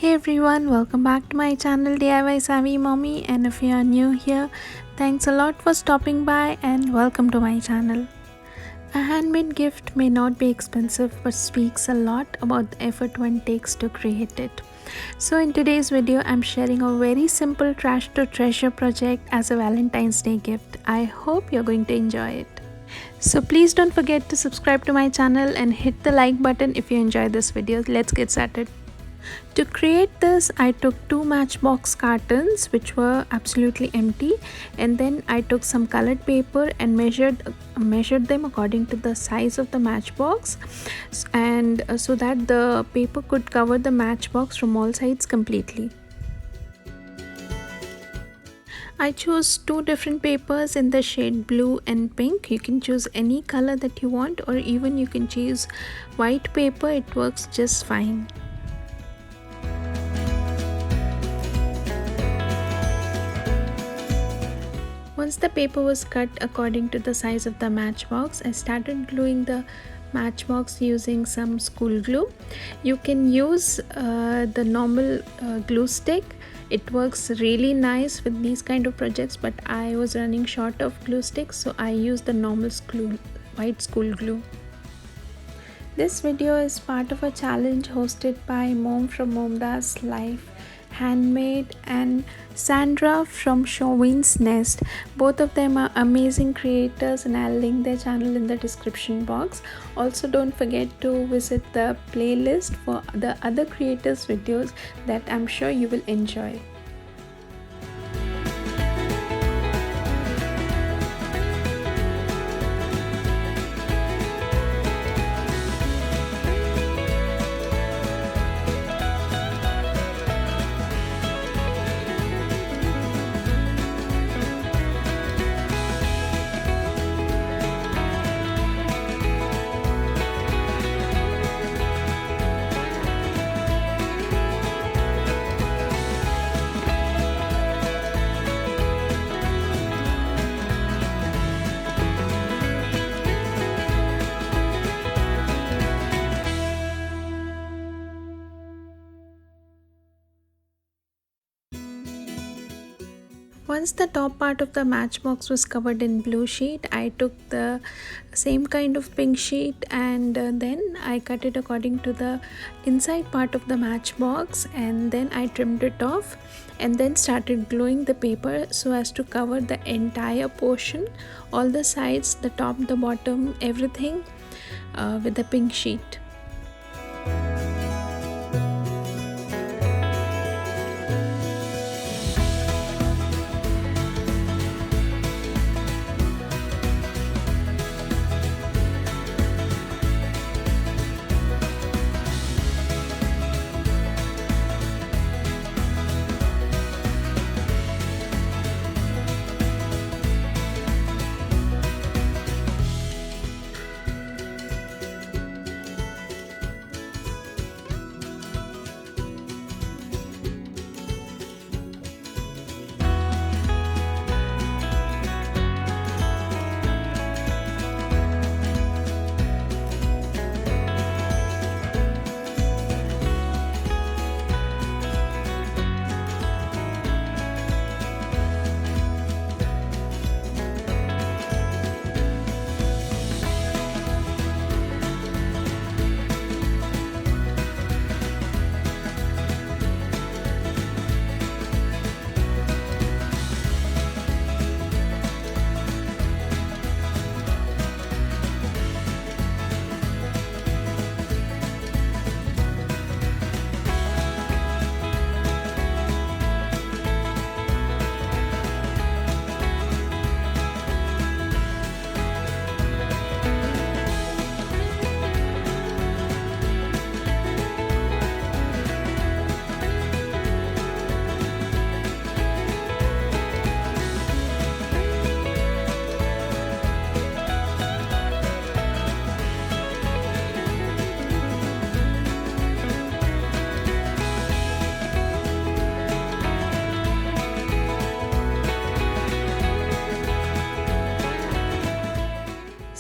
Hey everyone, welcome back to my channel DIY Savvy Mommy, and if you are new here, thanks a lot for stopping by and welcome to my channel. A handmade gift may not be expensive but speaks a lot about the effort one takes to create it. So in today's video, I'm sharing a very simple trash to treasure project as a Valentine's Day gift. I hope you're going to enjoy it. So please don't forget to subscribe to my channel and hit the like button if you enjoy this video. Let's get started. To create this, I took two matchbox cartons which were absolutely empty, and then I took some colored paper and measured them according to the size of the matchbox, and so that the paper could cover the matchbox from all sides completely. I chose two different papers in the shade blue and pink. You can choose any color that you want, or even you can choose white paper, it works just fine. Once the paper was cut according to the size of the matchbox, I started gluing the matchbox using some school glue. You can use the normal glue stick. It works really nice with these kind of projects, but I was running short of glue sticks, so I used the normal white school glue. This video is part of a challenge hosted by Mom from Momda's Life Handmade and Sandra from Schwowin's Nest. Both of them are amazing creators, and I'll link their channel in the description box. Also, don't forget to visit the playlist for the other creators' videos that I'm sure you will enjoy. Once the top part of the matchbox was covered in blue sheet, I took the same kind of pink sheet and then I cut it according to the inside part of the matchbox, and then I trimmed it off and then started gluing the paper so as to cover the entire portion, all the sides, the top, the bottom, everything with the pink sheet.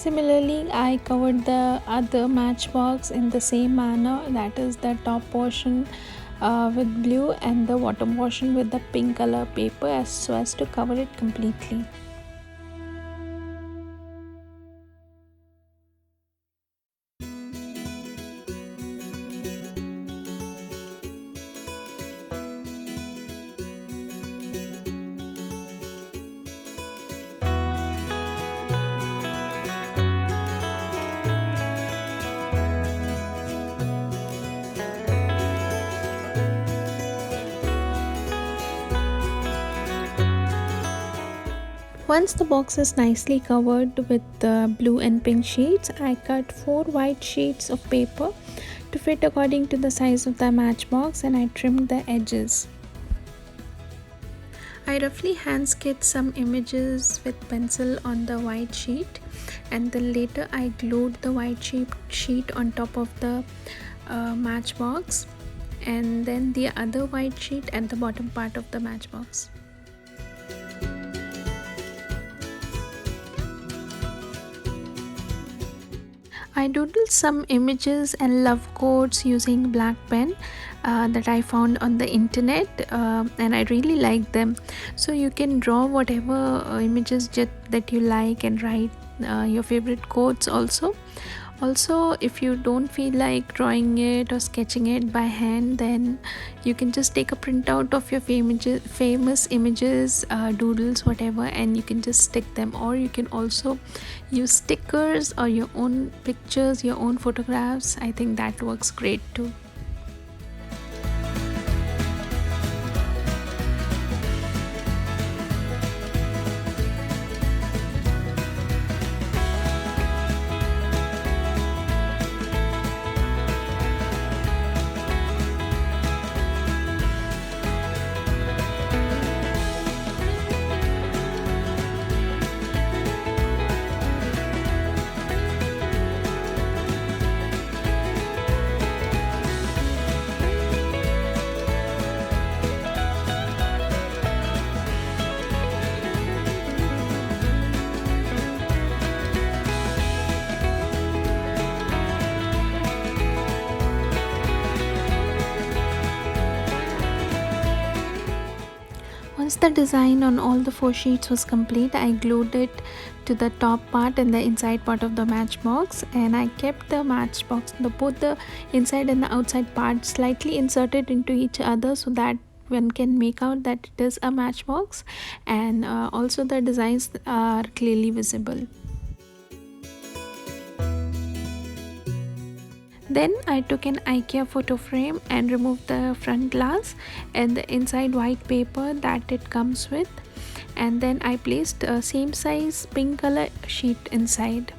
Similarly, I covered the other matchbox in the same manner, that is the top portion with blue and the bottom portion with the pink color paper so as to cover it completely. Once the box is nicely covered with the blue and pink sheets, I cut 4 white sheets of paper to fit according to the size of the matchbox, and I trimmed the edges. I roughly hand sketched some images with pencil on the white sheet, and then later I glued the white sheet on top of the matchbox, and then the other white sheet at the bottom part of the matchbox. I doodled some images and love quotes using black pen that I found on the internet, and I really like them. So you can draw whatever images that you like and write your favorite quotes also. Also, if you don't feel like drawing it or sketching it by hand, then you can just take a printout of your famous images, doodles, whatever, and you can just stick them. Or you can also use stickers or your own pictures, your own photographs. I think that works great too. Once the design on all the 4 sheets was complete, I glued it to the top part and the inside part of the matchbox, and I kept the matchbox, both the inside and the outside part, slightly inserted into each other so that one can make out that it is a matchbox, and also the designs are clearly visible. Then I took an IKEA photo frame and removed the front glass and the inside white paper that it comes with, and then I placed a same size pink color sheet inside.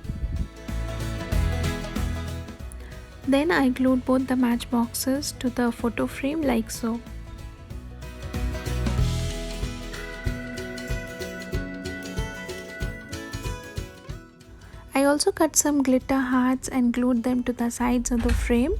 Then I glued both the matchboxes to the photo frame like so. I also cut some glitter hearts and glued them to the sides of the frame.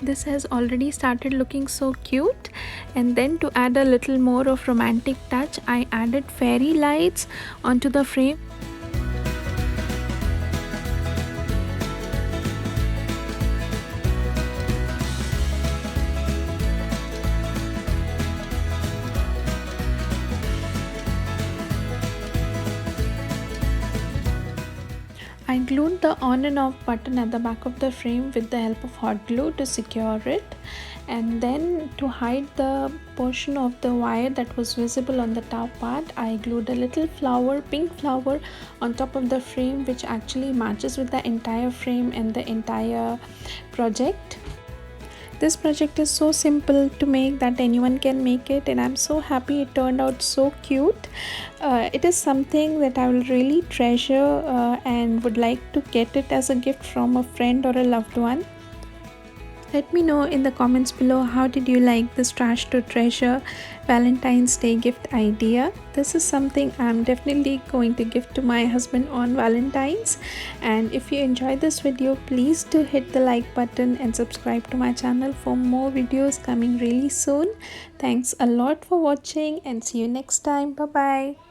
This has already started looking so cute, and then to add a little more of romantic touch, I added fairy lights onto the frame. I glued the on and off button at the back of the frame with the help of hot glue to secure it, and then to hide the portion of the wire that was visible on the top part, I glued a little flower, pink flower, on top of the frame, which actually matches with the entire frame and the entire project. This project is so simple to make that anyone can make it, and I'm so happy it turned out so cute. It is something that I will really treasure and would like to get it as a gift from a friend or a loved one. Let me know in the comments below, how did you like this trash to treasure Valentine's Day gift idea. This is something I'm definitely going to gift to my husband on Valentine's. And if you enjoyed this video, please do hit the like button and subscribe to my channel for more videos coming really soon. Thanks a lot for watching and see you next time. Bye bye.